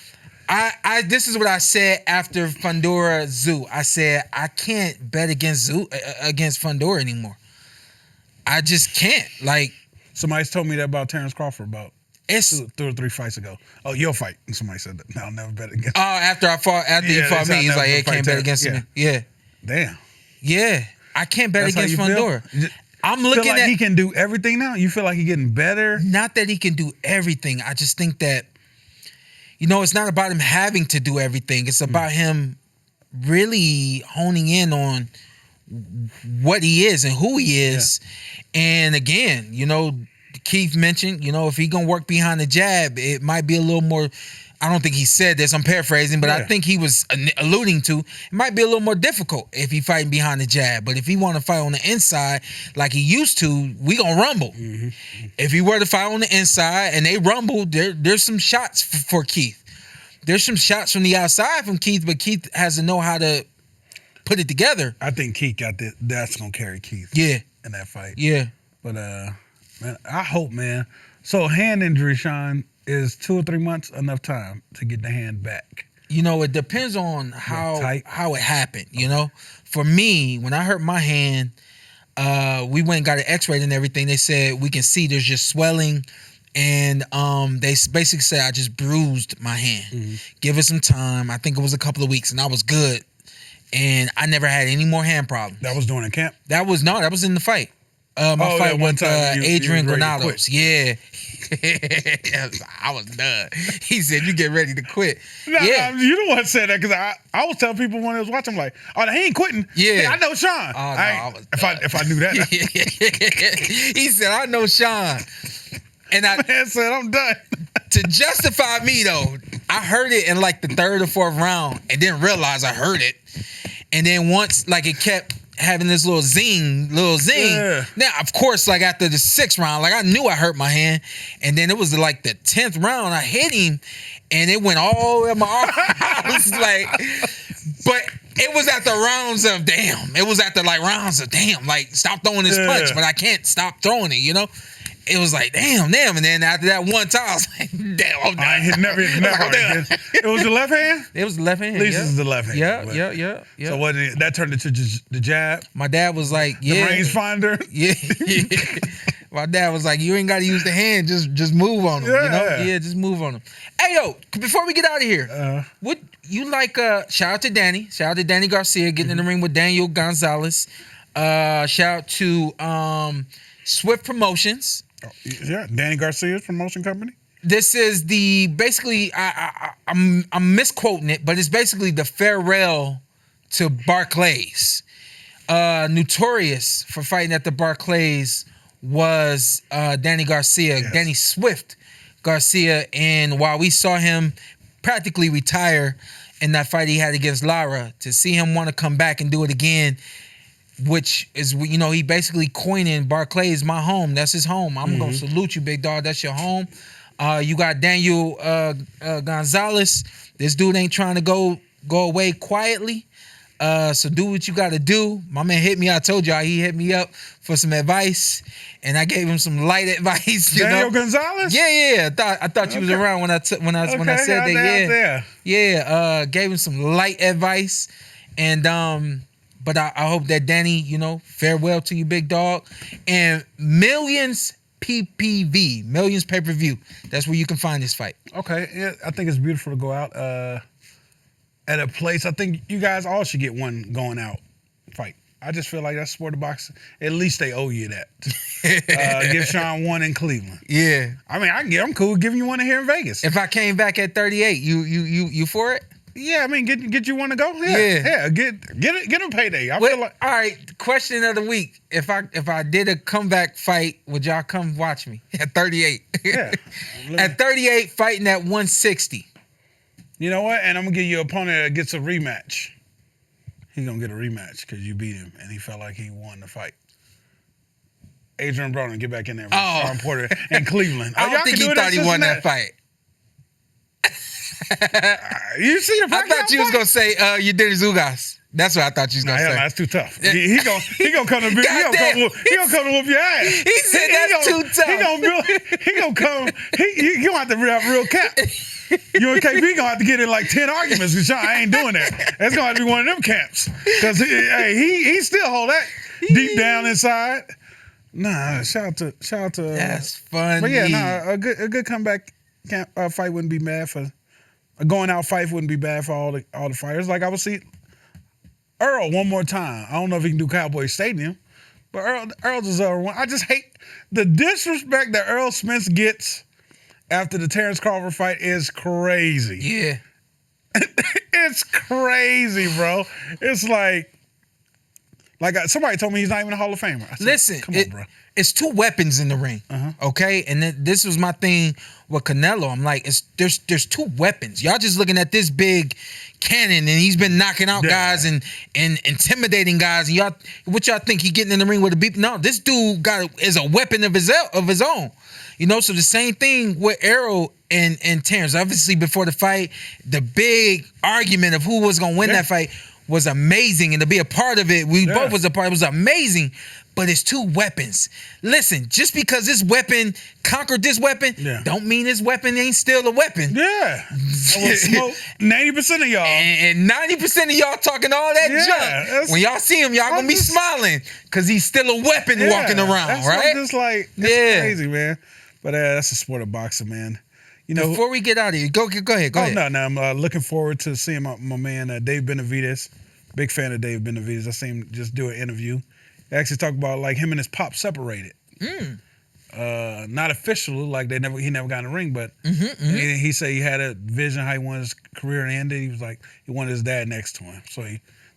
This is what I said after Fundora Zoo. I said I can't bet against Fundora anymore. I just can't. Like somebody's told me that about Terrence Crawford about 2 or 3 fights ago. Oh, you'll fight. And somebody said that. No, I'll never bet against. Oh, after he fought me, he's like, hey, can't bet against him. Yeah. Damn. Yeah. I can't bet That's how against you feel? Fundora. I'm Feel looking like at he can do everything now? You feel like he's getting better? not that he can do everything. I just think that, it's not about him having to do everything. It's about him really honing in on what he is and who he is. Yeah. And again, Keith mentioned, if he gonna work behind the jab, it might be a little more. I don't think he said this. I'm paraphrasing, but I think he was alluding to it might be a little more difficult if he fighting behind the jab. But if he want to fight on the inside like he used to, we gonna rumble. Mm-hmm. If he were to fight on the inside and they rumble, there's some shots for Keith. There's some shots from the outside from Keith, but Keith has to know how to put it together. I think Keith got that. That's gonna carry Keith. Yeah, in that fight. Yeah, but man, I hope, man. So hand injury, Shawn. Is 2 or 3 months enough time to get the hand back? It depends on how it happened. For me, when I hurt my hand, we went and got an X-ray and everything. They said we can see there's just swelling, and they basically said I just bruised my hand. Mm-hmm. Give it some time. I think it was a couple of weeks, and I was good, and I never had any more hand problems. That was during the camp? That was in the fight. My fight with Adrian Granados. Yeah. I was done. He said, "You get ready to quit." No, you don't want to say that because I was telling people when I was watching, I'm like, "Oh, he ain't quitting." Yeah, I know Shawn. Oh, no, if I knew that, he said, "I know Shawn," and man said, "I'm done." To justify me though, I heard it in like the 3rd or 4th round and didn't realize I heard it, and then once it kept having this little zing. Yeah. Now, of course, after the 6th round, I knew I hurt my hand, and then it was the 10th round, I hit him, and it went all in my arm. I was but it was at the rounds of damn. It was at the rounds of damn. Stop throwing this punch, but I can't stop throwing it. It was damn, and then after that one time, I was damn, I'm done. I ain't never again. It was the left hand? It was the left hand. At least it's the left hand. Yeah. So that turned into just the jab? My dad was like, the rangefinder? Yeah. My dad was like, you ain't got to use the hand, just move on them. Yeah, just move on them. Hey, yo, before we get out of here, what you shout out to Danny. Shout out to Danny Garcia getting in the ring with Daniel Gonzalez. Shout out to Swift Promotions. Oh, yeah, Danny Garcia's promotion company. This is basically I'm misquoting it, but it's basically the farewell to Barclays. Notorious for fighting at the Barclays was Danny Garcia, yes. Danny Swift Garcia, and while we saw him practically retire in that fight he had against Lara, to see him want to come back and do it again, which is, he basically coining Barclays my home. That's his home. I'm going to salute you, big dog. That's your home. You got Daniel Gonzalez. This dude ain't trying to go away quietly. So do what you got to do. My man hit me. I told y'all he hit me up for some advice, and I gave him some light advice. Daniel Gonzalez? Yeah. I thought you was around when I said that. Yeah. Gave him some light advice, and but I hope that Danny, farewell to you, big dog. And Millions PPV, Millions pay-per-view. That's where you can find this fight. Okay. Yeah, I think it's beautiful to go out at a place. I think you guys all should get one going out fight. I just feel like that's sport of boxing. At least they owe you that. Give Shawn one in Cleveland. Yeah. I mean, I'm cool with giving you one here in Vegas. If I came back at 38, you for it? Yeah, I mean, get you one to go. Yeah. Get a payday. I feel like. All right. Question of the week: If I did a comeback fight, would y'all come watch me at 38? Yeah. At 38, fighting at 160. You know what? And I'm gonna give you an opponent that gets a rematch. He's gonna get a rematch because you beat him and he felt like he won the fight. Adrian Broner, get back in there with Shawn Porter in Cleveland. I don't think he thought he won that fight. You see the I thought you was gonna say you did Ugas. That's what I thought you was gonna say. That's too tough. He gonna come to whoop your ass. He said that's too tough. He gonna come. He gonna have to have real cap. You and KP gonna have to get in 10 arguments because I ain't doing that. That's gonna have to be one of them camps because he still hold that deep down inside. Nah, shout out to. That's funny. But yeah, a good comeback fight wouldn't be bad for. A going out fight wouldn't be bad for all the fighters. Like I would see, Earl one more time. I don't know if he can do Cowboy Stadium, but Earl deserves one. I just hate the disrespect that Earl Spence gets after the Terrence Crawford fight is crazy. Yeah. It's crazy, bro. It's like somebody told me he's not even a Hall of Famer. I said, Listen, come on, bro. It's two weapons in the ring, okay? And this was my thing with Canelo. I'm like, there's two weapons. Y'all just looking at this big cannon, and he's been knocking out guys and intimidating guys. And what y'all think he getting in the ring with a beep? No, this dude is a weapon of his own. You know, so the same thing with Errol and Terrence. Obviously, before the fight, the big argument of who was gonna win that fight was amazing, and to be a part of it, we both was a part. It was amazing. But it's two weapons. Listen, just because this weapon conquered this weapon, don't mean this weapon ain't still a weapon. Yeah. 90% of y'all. And 90% of y'all talking all that junk. When y'all see him, y'all gonna be smiling because he's still a weapon walking around, that's right? Just like, it's crazy, man. But that's the sport of boxing, man. You know, before we get out of here, go ahead. No, I'm looking forward to seeing my man Dave Benavidez. Big fan of Dave Benavidez. I seen him just do an interview. They actually talk about like him and his pop separated. Not officially, like he never got in the ring, but he said he had a vision how he wanted his career to end. He was like he wanted his dad next to him, so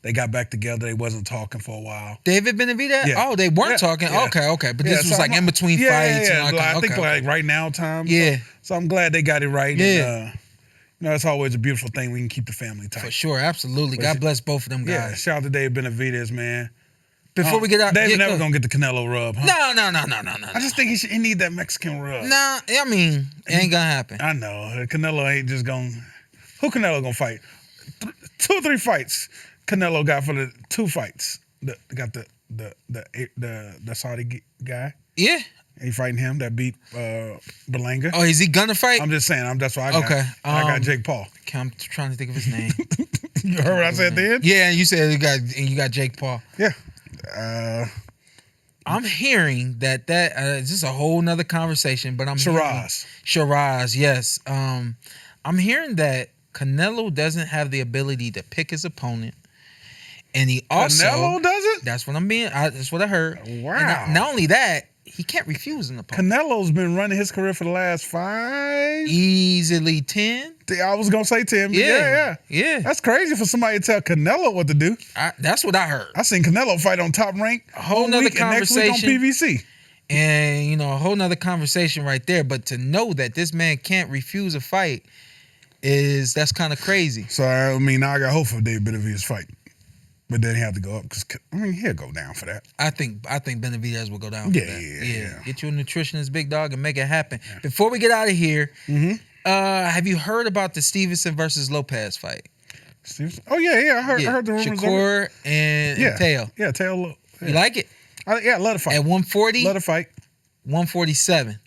they got back together. They wasn't talking for a while. David Benavidez? Yeah. Oh, they weren't talking. Yeah. Okay. But this was like in between fights. Yeah. And I think like right now time. Yeah. So I'm glad they got it right. Yeah. And, it's always a beautiful thing. We can keep the family tight. For sure, absolutely. God bless both of them guys. Yeah. Shout out to Dave Benavidez, man. Before we get out, David never gonna get the Canelo rub, huh? No. I just think he need that Mexican rub. Nah, I mean, it ain't gonna happen. I know. Canelo ain't just gonna. Who Canelo gonna fight? 2 or 3 fights. Canelo got for the 2 fights. Got the Saudi guy. Yeah. He fighting him that beat Brenagh. Oh, is he gonna fight? I'm just saying. That's why I got. Okay. I got Jake Paul. Okay, I'm trying to think of his name. You heard what I said then? Yeah, and you said you got Jake Paul. Yeah. I'm hearing that this is a whole nother conversation, but Shiraz, yes. I'm hearing that Canelo doesn't have the ability to pick his opponent, and he also Canelo doesn't. That's what that's what I heard. Wow. And not only that, he can't refuse an opponent. Canelo's been running his career for the last 5, easily 10. I was gonna say 10. Yeah. That's crazy for somebody to tell Canelo what to do. That's what I heard. I seen Canelo fight on Top Rank a whole nother conversation. Next week on PVC. And a whole nother conversation right there. But to know that this man can't refuse a fight that's kind of crazy. So I mean, now I got hope for Dave Benavidez' fight. But then he had to go up because he'll go down for that. I think Benavidez will go down for that. Yeah. Get you a nutritionist, big dog, and make it happen. Yeah. Before we get out of here, have you heard about the Stevenson versus Lopez fight? Stevenson? Oh yeah. I heard the rumors. Shakur and Teo. Yeah, Teo. Yeah. You like it? I love the fight. At 140. Love the fight. 147.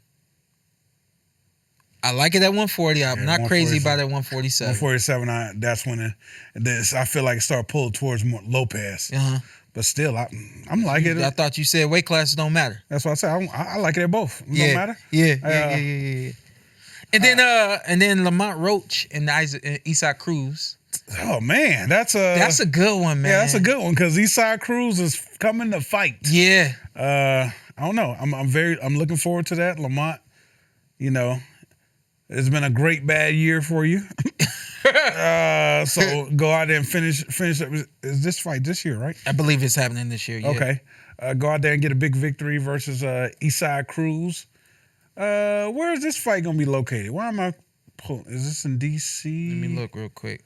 I like it at 140. I'm not crazy about it at 147. 147, that's when I feel like it started pulling towards more Lopez. But still, I'm like it. I thought you said weight classes don't matter. That's what I said. I like it at both. It don't matter. Yeah. And then Lamont Roach and Eastside Cruz. Oh man, that's a good one, man. Yeah, that's a good one because Eastside Cruz is coming to fight. Yeah. I don't know. I'm looking forward to that. Lamont, it's been a great bad year for you. So go out there and finish up. Is this fight this year, right? I believe it's happening this year. Yeah. Okay. Go out there and get a big victory versus Eastside Cruz. Where is this fight gonna be located? Where am I pulling? Is this in DC? Let me look real quick.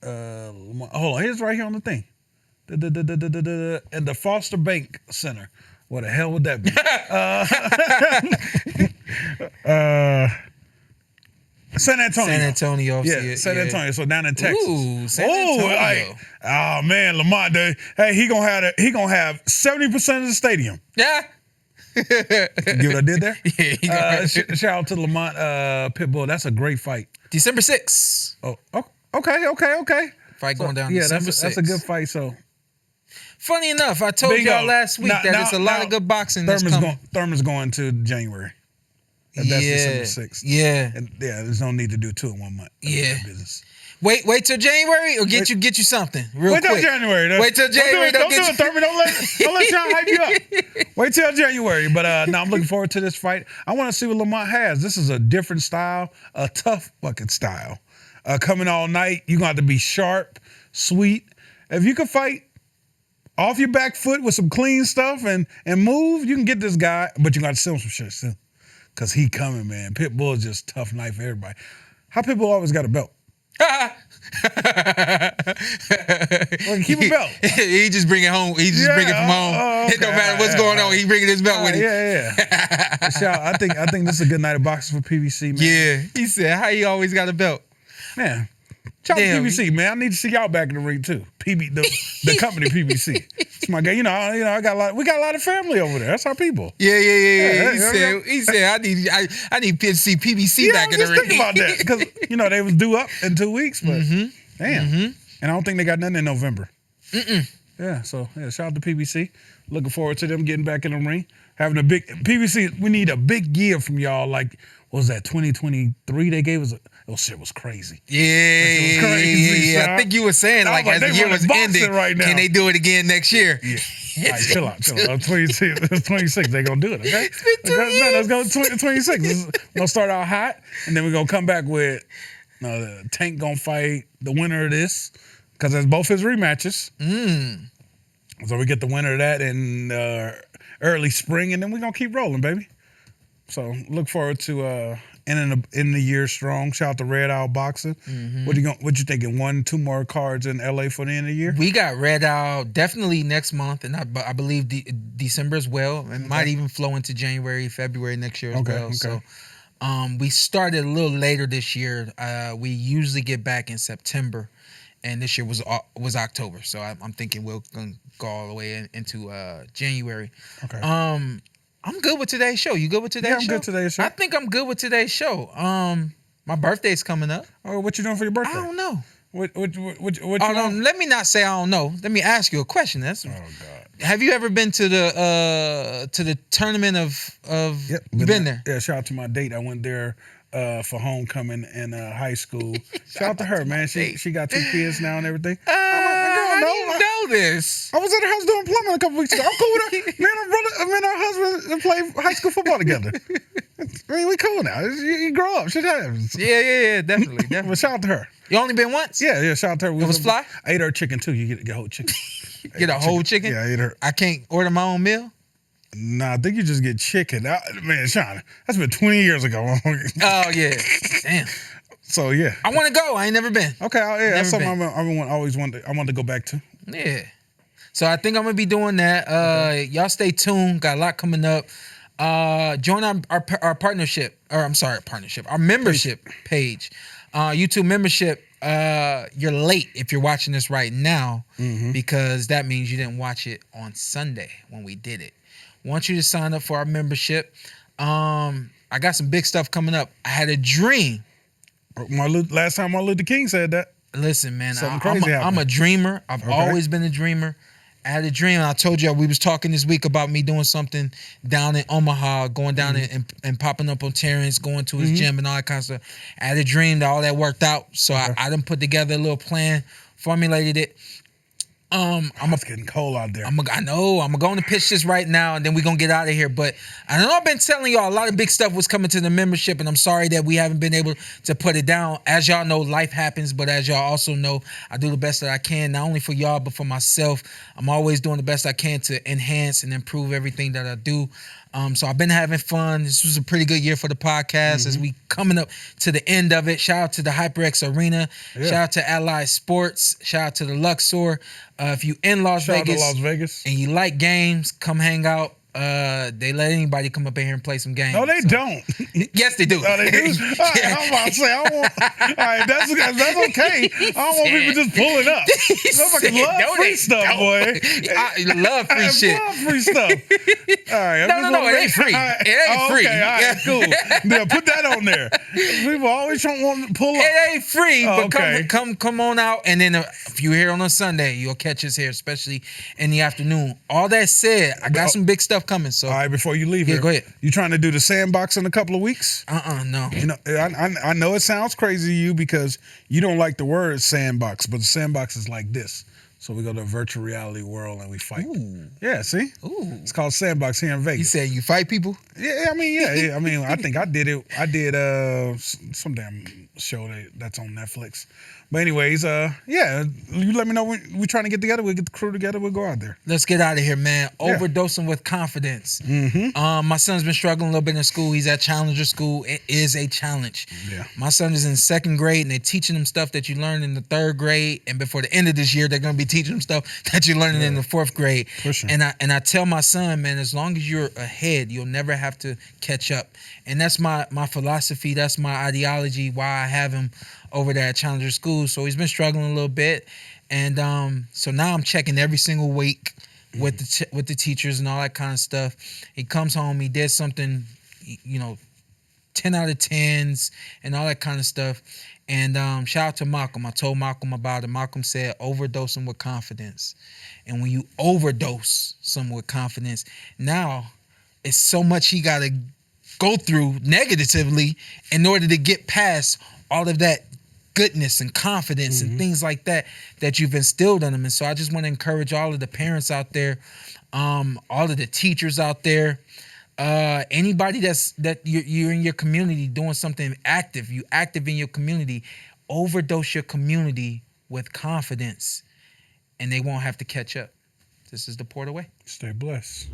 Hold on. Here's right here on the thing. And the Foster Bank Center. What the hell would that be? San Antonio. Yeah, San Antonio. So down in Texas. Ooh, San Antonio. Oh man, Lamont. Hey, he gonna have 70% of the stadium. Yeah. You get what I did there? Yeah. Shout out to Lamont Pitbull. That's a great fight. December 6th. Oh, okay. Fight going down December 6th. That's a good fight. So. Funny enough, I told y'all last week that there's a lot of good boxing that's coming. Thurman's going to January. That's December 6th. Yeah. And there's no need to do 2 in 1 month. Yeah. Business. Wait till January or get you something real quick. Wait till January. Wait till January. Don't do it, Thurman. Don't let Sean hype you up. Wait till January. But no, I'm looking forward to this fight. I want to see what Lamont has. This is a different style, a tough fucking style. Coming all night, you're going to have to be sharp, sweet. If you can fight off your back foot with some clean stuff and move, you can get this guy, but you got to sell him some shit soon. Because he coming, man. Pitbull is just tough night for everybody. How Pitbull always got a belt? Well, keep a belt. He just bring it home. He just bring it from home. Okay. It don't matter what's going on. He bringing his belt with him. Yeah. Shout, I think this is a good night of boxing for PBC, man. Yeah. He said, how he always got a belt? Man. Shout out to PBC, man. I need to see y'all back in the ring too. The company PBC. It's my guy. You know, we got a lot of family over there. That's our people. Yeah. He said, I need to see PBC back in the ring. Think about that because they was due up in 2 weeks, but damn. And I don't think they got nothing in November. Yeah. So shout out to PBC. Looking forward to them getting back in the ring, having a big PBC. We need a big year from y'all. Like, what was that 2023? They gave us. Shit was crazy. Yeah, was crazy. I think you were saying as the year was ending, right now. Can they do it again next year? Yeah. All right, chill out. 26, they gonna do it. Okay, it's been 2 years. Let's go 26. We're gonna start out hot, and then we're gonna come back with the Tank gonna fight the winner of this because that's both his rematches. So we get the winner of that in early spring, and then we're gonna keep rolling, baby. So look forward to ending the year strong. Shout out to Red Owl Boxing. What you thinking? 1-2 more cards in LA for the end of the year? We got Red Owl definitely next month, and I believe December as well. It might even flow into January, February next year as well. Okay. So we started a little later this year. We usually get back in September, and this year was October. So I'm thinking we're gonna go all the way into January. Okay. I'm good with today's show. You good with today's show? Yeah, I'm good today's show. I think I'm good with today's show. My birthday's coming up. Oh, what you doing for your birthday? I don't know. What let me not say I don't know. Let me ask you a question. Oh God. Have you ever been to the tournament of Yep, you been there? Yeah, shout out to my date. I went there for homecoming in high school. Shout out to her, man. She got 2 kids now and everything. I didn't know this. I was at her house doing plumbing a couple weeks ago. I'm cool with her. Me and her husband play high school football together. I mean, we cool now. You grow up. Shit happens. Yeah, definitely. But shout out to her. You only been once? Yeah, shout out to her. It was fly? I ate her chicken too. You get a whole chicken. Get a whole chicken? Yeah, I ate her. I can't order my own meal? Nah, I think you just get chicken. Man, Sean, that's been 20 years ago. Oh, yeah. Damn. So, yeah. I want to go. I ain't never been. Okay, that's something I always wanted to go back to. Yeah. So I think I'm going to be doing that. Y'all stay tuned. Got a lot coming up. Join our partnership. Our membership page. YouTube membership. You're late if you're watching this right now because that means you didn't watch it on Sunday when we did it. Want you to sign up for our membership. I got some big stuff coming up. I had a dream. Last time Martin Luther King said that. Listen, man, crazy I'm a dreamer. I've always been a dreamer. I had a dream, and I told you we was talking this week about me doing something down in Omaha, going down and popping up on Terrence, going to his gym and all that kind of stuff. I had a dream that all that worked out, so I done put together a little plan, formulated it. It's getting cold out there. I know. I'm going to pitch this right now, and then we're going to get out of here. But I know I've been telling y'all a lot of big stuff was coming to the membership, and I'm sorry that we haven't been able to put it down. As y'all know, life happens, but as y'all also know, I do the best that I can, not only for y'all, but for myself. I'm always doing the best I can to enhance and improve everything that I do. So I've been having fun. This was a pretty good year for the podcast as we coming up to the end of it. Shout out to the HyperX Arena. Yeah. Shout out to Allied Sports. Shout out to the Luxor. If you in Las Vegas and you like games, come hang out. They let anybody come up in here and play some games. No, they don't. Yes, they do. Oh, they do? All right, I'm about to say, all right, that's okay. I don't want people just pulling up. Motherfuckers love free stuff, boy. I love free shit. I love free stuff. All right. No, it ain't free. It ain't free. Okay, all right, cool. Yeah, put that on there. People always don't want to pull up. It ain't free, but come on out. And then if you're here on a Sunday, you'll catch us here, especially in the afternoon. All that said, I got some big stuff stuff coming. So all right, before you leave yeah, here, go ahead. You trying to do the sandbox in a couple of weeks? No. You know, I know it sounds crazy to you because you don't like the word sandbox, but the sandbox is like this. So we go to a virtual reality world and we fight. Ooh. Yeah, see? Ooh. It's called Sandbox here in Vegas. You said you fight people? Yeah, I mean, I think I did it. I did some damn show that's on Netflix. But anyways, yeah, you let me know when we're trying to get together. We'll get the crew together. We'll go out there. Let's get out of here, man. Yeah. Overdosing with confidence. Mm-hmm. My son's been struggling a little bit in school. He's at Challenger School. It is a challenge. Yeah. My son is in 2nd grade, and they're teaching him stuff that you learned in the 3rd grade. And before the end of this year, they're going to be teaching him stuff that you're learning in the 4th grade. Pushing. And I tell my son, man, as long as you're ahead, you'll never have to catch up. And that's my philosophy. That's my ideology. Why I have him over there at Challenger School. So he's been struggling a little bit, and so now I'm checking every single week with the teachers and all that kind of stuff. He comes home, he did something, 10 out of 10s and all that kind of stuff. And shout out to Malcolm. I told Malcolm about it. Malcolm said overdosing with confidence. And when you overdose someone with confidence, now it's so much he got to go through negatively in order to get past all of that goodness and confidence and things like that you've instilled in them. And so I just want to encourage all of the parents out there, all of the teachers out there, anybody that you're in your community doing something active, you active in your community, overdose your community with confidence and they won't have to catch up. This is the PorterWay. Stay blessed.